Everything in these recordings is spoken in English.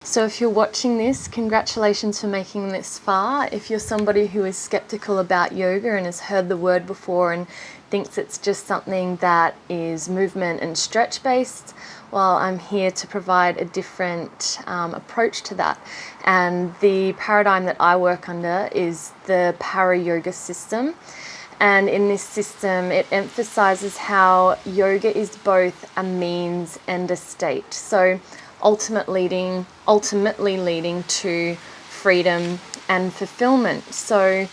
So if you're watching this, congratulations for making it this far. If you're somebody who is skeptical about yoga and has heard the word before and thinks it's just something that is movement and stretch based, well, I'm here to provide a different approach to that. And the paradigm that I work under is the Para Yoga system. And in this system, it emphasizes how yoga is both a means and a state. So ultimately leading to freedom and fulfillment. So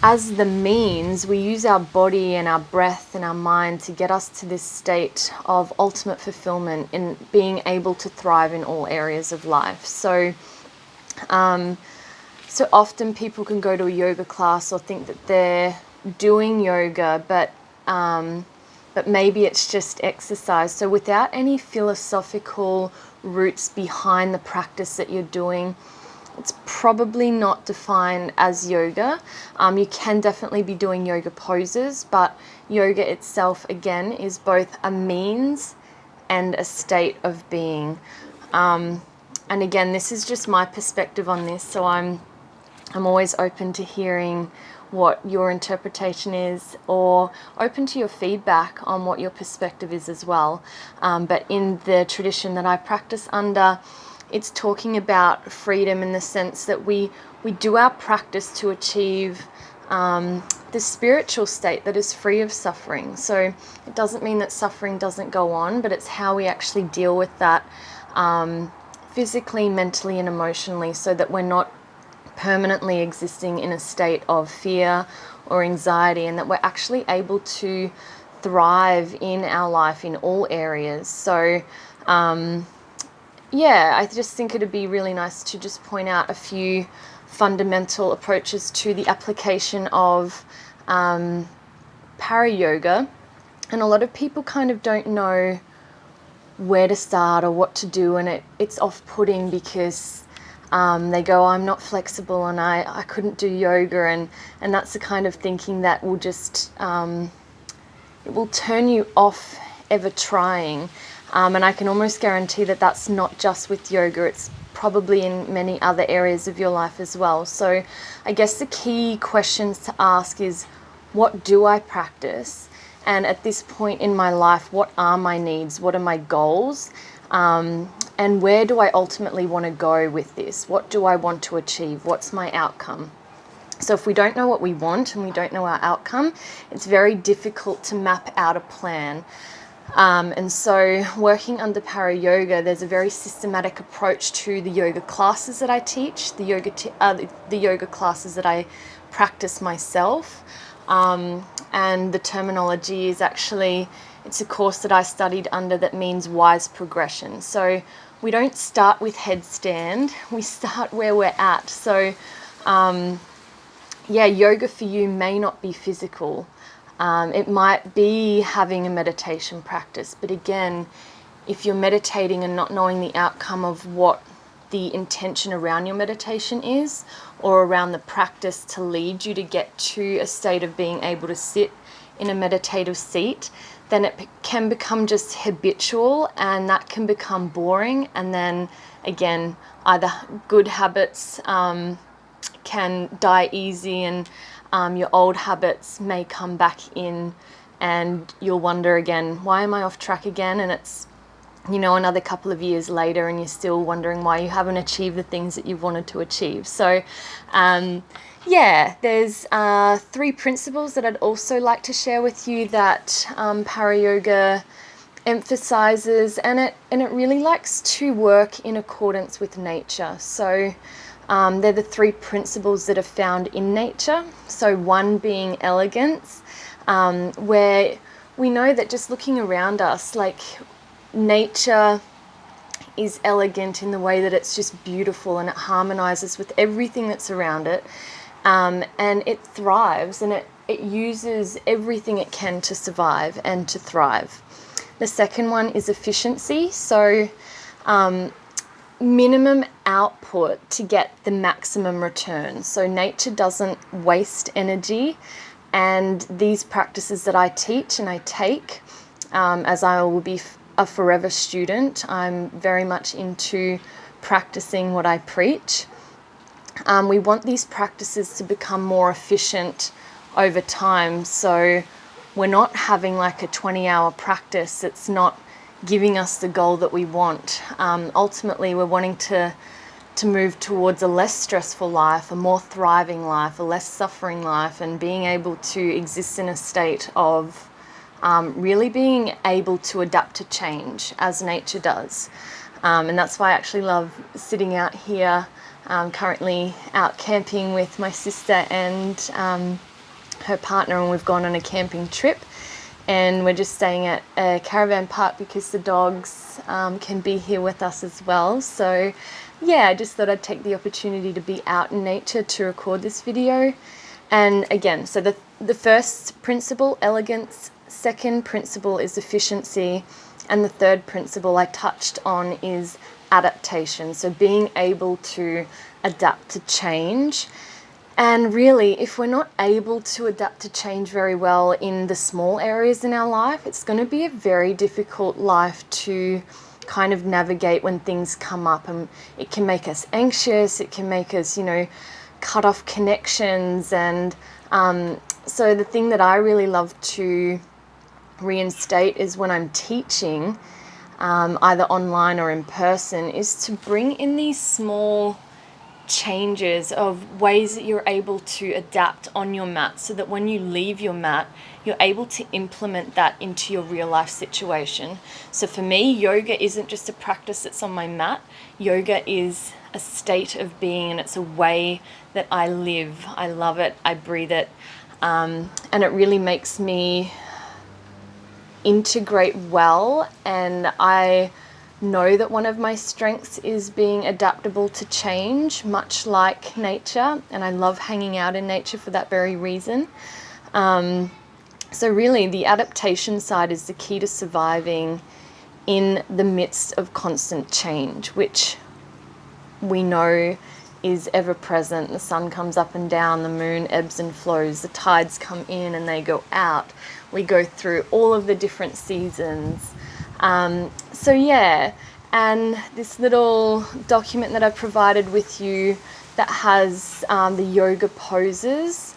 as the means, we use our body and our breath and our mind to get us to this state of ultimate fulfillment in being able to thrive in all areas of life. So often people can go to a yoga class or think that they're doing yoga, but maybe it's just exercise. So without any philosophical roots behind the practice that you're doing, it's probably not defined as yoga. You can definitely be doing yoga poses, but yoga itself, again, is both a means and a state of being. And again, this is just my perspective on this, so I'm always open to hearing what your interpretation is, or open to your feedback on what your perspective is as well. But in the tradition that I practice under, it's talking about freedom in the sense that we do our practice to achieve the spiritual state that is free of suffering. So it doesn't mean that suffering doesn't go on, but it's how we actually deal with that physically, mentally, and emotionally, so that we're not permanently existing in a state of fear or anxiety, and that we're actually able to thrive in our life in all areas. So I just think it'd be really nice to just point out a few fundamental approaches to the application of para yoga. And a lot of people kind of don't know where to start or what to do, and it's off-putting because they go, I'm not flexible and I couldn't do yoga, and that's the kind of thinking that will just, it will turn you off ever trying. And I can almost guarantee that that's not just with yoga, it's probably in many other areas of your life as well. So I guess the key questions to ask is, what do I practice? And at this point in my life, what are my needs? What are my goals? And where do I ultimately want to go with this? What do I want to achieve? What's my outcome? So if we don't know what we want and we don't know our outcome, it's very difficult to map out a plan. And so working under Para Yoga, there's a very systematic approach to the yoga classes that I teach, the yoga classes that I practice myself. And the terminology is actually, it's a course that I studied under that means wise progression. So we don't start with headstand, we start where we're at. So yoga for you may not be physical. It might be having a meditation practice, but again, if you're meditating and not knowing the outcome of what the intention around your meditation is, or around the practice to lead you to get to a state of being able to sit in a meditative seat, then it can become just habitual, and that can become boring. And then again, either good habits can die easy, and your old habits may come back in, and you'll wonder again, why am I off track again? And it's, another couple of years later and you're still wondering why you haven't achieved the things that you've wanted to achieve. So there's 3 principles that I'd also like to share with you that Para Yoga emphasizes, and it really likes to work in accordance with nature. So they're the 3 principles that are found in nature. So one being elegance, where we know that just looking around us, like, nature is elegant in the way that it's just beautiful and it harmonizes with everything that's around it, and it thrives, and it uses everything it can to survive and to thrive. The second one is efficiency, so minimum output to get the maximum return. So nature doesn't waste energy, and these practices that I teach and I take, as I will be a forever student, I'm very much into practicing what I preach. We want these practices to become more efficient over time. So we're not having like a 20-hour practice. It's not giving us the goal that we want. Ultimately, we're wanting to move towards a less stressful life, a more thriving life, a less suffering life, and being able to exist in a state of really being able to adapt to change as nature does. And that's why I actually love sitting out here, currently out camping with my sister and her partner, and we've gone on a camping trip. And we're just staying at a caravan park because the dogs can be here with us as well. So yeah, I just thought I'd take the opportunity to be out in nature to record this video. And again, so the first principle, elegance, second principle is efficiency, and the third principle I touched on is adaptation. So being able to adapt to change. And really, if we're not able to adapt to change very well in the small areas in our life, it's going to be a very difficult life to kind of navigate when things come up. And it can make us anxious, it can make us, cut off connections. And so the thing that I really love to reinstate is when I'm teaching, either online or in person, is to bring in these small changes of ways that you're able to adapt on your mat, so that when you leave your mat, you're able to implement that into your real life situation. So for me, yoga isn't just a practice that's on my mat. Yoga is a state of being, and it's a way that I live. I love it, I breathe it, and it really makes me integrate well. And I know that one of my strengths is being adaptable to change, much like nature, and I love hanging out in nature for that very reason. So really, the adaptation side is the key to surviving in the midst of constant change, which we know is ever present. The sun comes up and down, the moon ebbs and flows, the tides come in and they go out. We go through all of the different seasons. So yeah, and this little document that I've provided with you that has the yoga poses,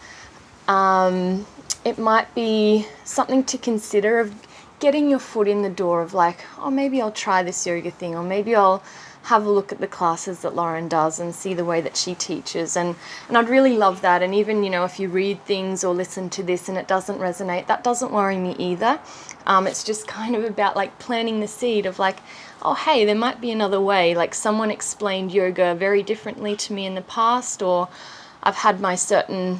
it might be something to consider of getting your foot in the door of like, oh, maybe I'll try this yoga thing, or maybe I'll have a look at the classes that Lauren does and see the way that she teaches. And I'd really love that. And even, if you read things or listen to this and it doesn't resonate, that doesn't worry me either. It's just kind of about like planting the seed of like, oh, hey, there might be another way. Like someone explained yoga very differently to me in the past, or I've had my certain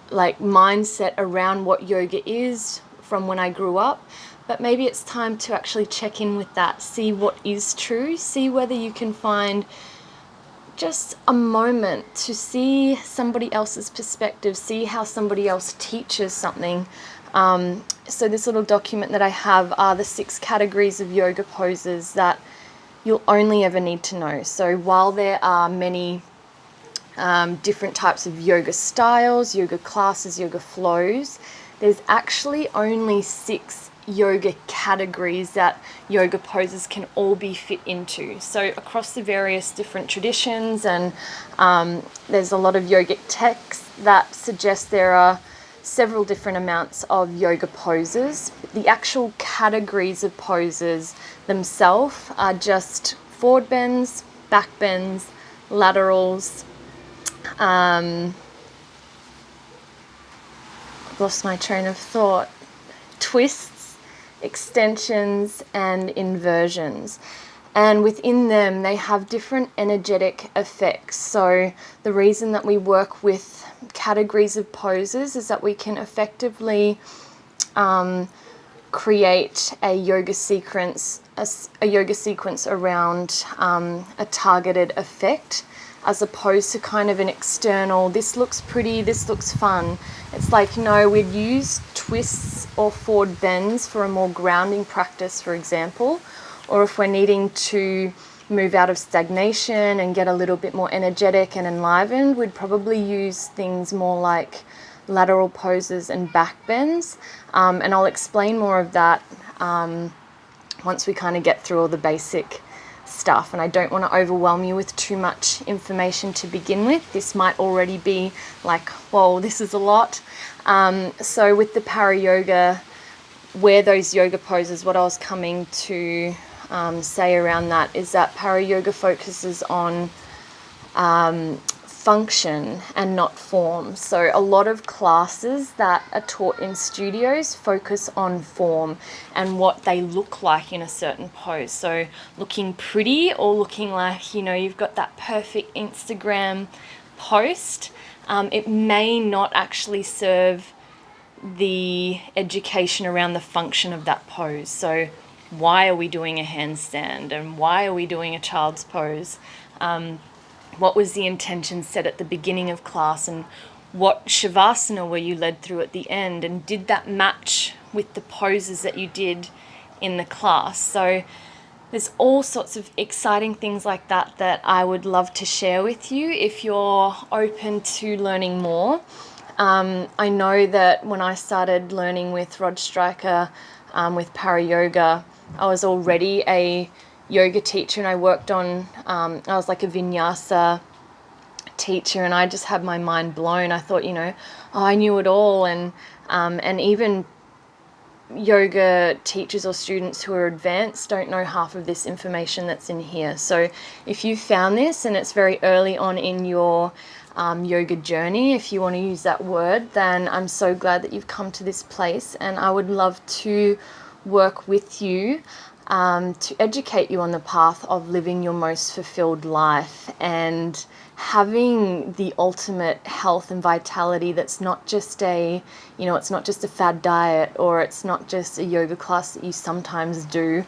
like mindset around what yoga is from when I grew up. But maybe it's time to actually check in with that, see what is true, see whether you can find just a moment to see somebody else's perspective, see how somebody else teaches something. So this little document that I have are the 6 categories of yoga poses that you'll only ever need to know. So while there are many different types of yoga styles, yoga classes, yoga flows, there's actually only 6 yoga categories that yoga poses can all be fit into. So across the various different traditions, and there's a lot of yogic texts that suggest there are several different amounts of yoga poses. The actual categories of poses themselves are just forward bends, back bends, laterals, I've lost my train of thought, twists, extensions, and inversions. And within them, they have different energetic effects. So the reason that we work with categories of poses is that we can effectively create a yoga sequence, a yoga sequence around a targeted effect, as opposed to kind of an external, this looks pretty, this looks fun. It's like, no, we'd use twists or forward bends for a more grounding practice, for example, or if we're needing to move out of stagnation and get a little bit more energetic and enlivened, we'd probably use things more like lateral poses and back bends. And I'll explain more of that once we kind of get through all the basic stuff, and I don't want to overwhelm you with too much information to begin with. This might already be like, whoa, this is a lot. So with the Para Yoga, where those yoga poses, what I was coming to say around that is that Para Yoga focuses on function and not form. So a lot of classes that are taught in studios focus on form and what they look like in a certain pose. So looking pretty, or looking like, you've got that perfect Instagram post. It may not actually serve the education around the function of that pose. So why are we doing a handstand, and why are we doing a child's pose? What was the intention set at the beginning of class, and what shavasana were you led through at the end, and did that match with the poses that you did in the class? So there's all sorts of exciting things like that that I would love to share with you if you're open to learning more. I know that when I started learning with Rod Stryker with Para Yoga, I was already a yoga teacher, and I worked on, I was like a vinyasa teacher, and I just had my mind blown. I thought, I knew it all, and even yoga teachers or students who are advanced don't know half of this information that's in here. So if you found this and it's very early on in your yoga journey, if you want to use that word, then I'm so glad that you've come to this place, and I would love to work with you to educate you on the path of living your most fulfilled life and having the ultimate health and vitality that's not just it's not just a fad diet, or it's not just a yoga class that you sometimes do.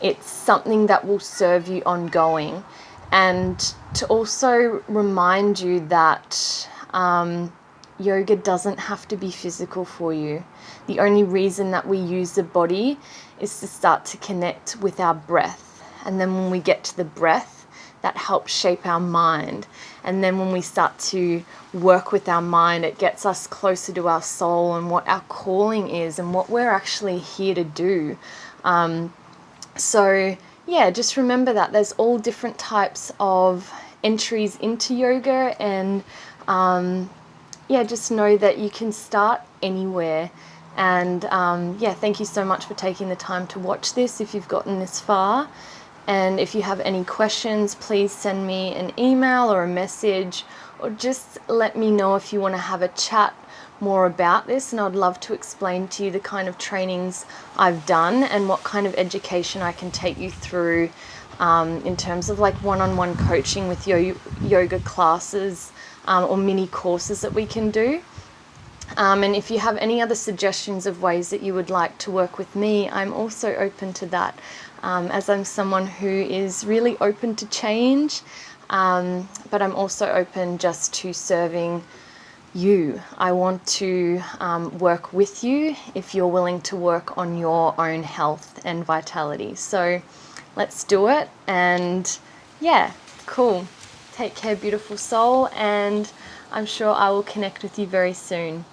It's something that will serve you ongoing. And to also remind you that yoga doesn't have to be physical for you. The only reason that we use the body is to start to connect with our breath. And then when we get to the breath, that helps shape our mind. And then when we start to work with our mind, it gets us closer to our soul and what our calling is and what we're actually here to do. So yeah, just remember that there's all different types of entries into yoga, and just know that you can start anywhere. And thank you so much for taking the time to watch this if you've gotten this far. And if you have any questions, please send me an email or a message, or just let me know if you want to have a chat more about this, and I'd love to explain to you the kind of trainings I've done and what kind of education I can take you through in terms of like one-on-one coaching with yoga classes or mini courses that we can do. And if you have any other suggestions of ways that you would like to work with me, I'm also open to that, as I'm someone who is really open to change, but I'm also open just to serving you. I want to work with you if you're willing to work on your own health and vitality. So let's do it. And yeah, cool. Take care, beautiful soul, and I'm sure I will connect with you very soon.